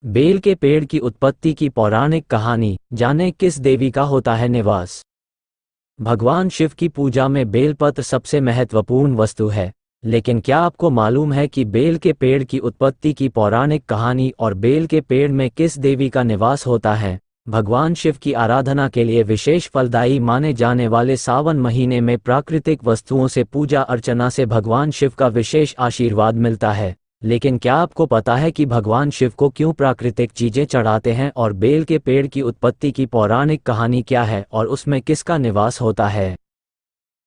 Bell के पेड़ की उत्पत्ति की पौराणिक कहानी, जाने किस देवी का होता है निवास। भगवान शिव की पूजा में बेलपत्र सबसे महत्वपूर्ण वस्तु है, लेकिन क्या आपको मालूम है कि बेल के पेड़ की उत्पत्ति की पौराणिक कहानी और बेल के पेड़ में किस देवी का निवास होता है। भगवान शिव की आराधना के लिए विशेष फलदायी माने जाने वाले सावन महीने में प्राकृतिक वस्तुओं से पूजा अर्चना से भगवान शिव का विशेष आशीर्वाद मिलता है। लेकिन क्या आपको पता है कि भगवान शिव को क्यों प्राकृतिक चीजें चढ़ाते हैं और बेल के पेड़ की उत्पत्ति की पौराणिक कहानी क्या है और उसमें किसका निवास होता है?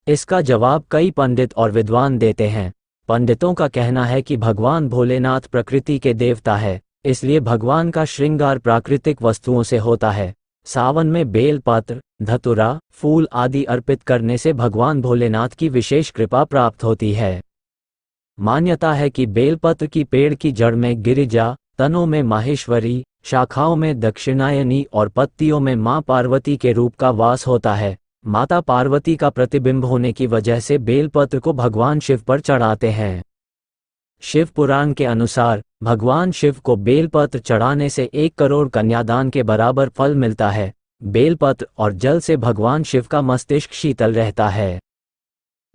इसका जवाब कई पंडित और विद्वान देते हैं। पंडितों का कहना है कि भगवान भोलेनाथ प्रकृति के देवता है, इसलिए भगवान का श्रृंगार प्राकृतिक वस्तुओं से होता है। सावन में बेल पत्र, धतूरा, फूल आदि अर्पित करने से भगवान भोलेनाथ की विशेष कृपा प्राप्त होती है। मान्यता है कि बेलपत्र की पेड़ की जड़ में गिरिजा, तनों में माहेश्वरी, शाखाओं में दक्षिणायनी और पत्तियों में मां पार्वती के रूप का वास होता है। माता पार्वती का प्रतिबिंब होने की वजह से बेलपत्र को भगवान शिव पर चढ़ाते हैं। शिव पुराण के अनुसार भगवान शिव को बेलपत्र चढ़ाने से 1 करोड़ कन्यादान के बराबर फल मिलता है। बेलपत्र और जल से भगवान शिव का मस्तिष्क शीतल रहता है।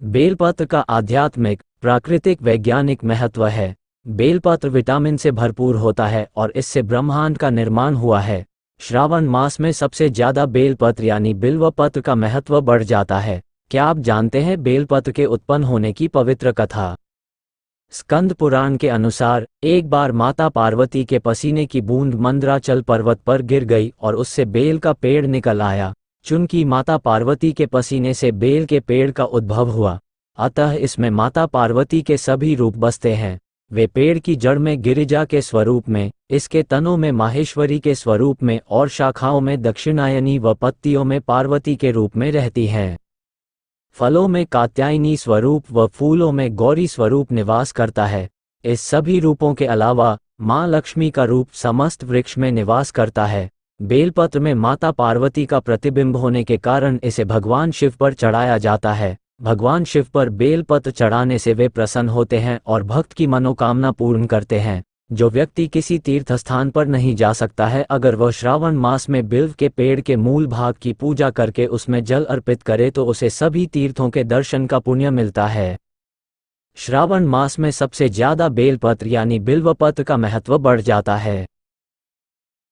बेलपत्र का आध्यात्मिक, प्राकृतिक, वैज्ञानिक महत्व है। बेलपत्र विटामिन से भरपूर होता है और इससे ब्रह्मांड का निर्माण हुआ है। श्रावण मास में सबसे ज्यादा बेलपत्र यानी बिल्व पत्र का महत्व बढ़ जाता है। क्या आप जानते हैं बेलपत्र के उत्पन्न होने की पवित्र कथा? स्कंद पुराण के अनुसार एक बार माता पार्वती के पसीने की बूंद मंदराचल पर्वत पर गिर गई और उससे बेल का पेड़ निकल आया। चूंकि माता पार्वती के पसीने से बेल के पेड़ का उद्भव हुआ, अतः इसमें माता पार्वती के सभी रूप बसते हैं। वे पेड़ की जड़ में गिरिजा के स्वरूप में, इसके तनों में माहेश्वरी के स्वरूप में और शाखाओं में दक्षिणायनी व पत्तियों में पार्वती के रूप में रहती हैं। फलों में कात्यायनी स्वरूप व फूलों में गौरी स्वरूप निवास करता है। इस सभी रूपों के अलावा मां लक्ष्मी का रूप समस्त वृक्ष में निवास करता है। बेलपत्र में माता पार्वती का प्रतिबिंब होने के कारण इसे भगवान शिव पर चढ़ाया जाता है। भगवान शिव पर बेलपत्र चढ़ाने से वे प्रसन्न होते हैं और भक्त की मनोकामना पूर्ण करते हैं। जो व्यक्ति किसी तीर्थ स्थान पर नहीं जा सकता है, अगर वह श्रावण मास में बिल्व के पेड़ के मूल भाग की पूजा करके उसमें जल अर्पित करे तो उसे सभी तीर्थों के दर्शन का पुण्य मिलता है। श्रावण मास में सबसे ज्यादा बेलपत्र यानी बिल्व पत्र का महत्व बढ़ जाता है।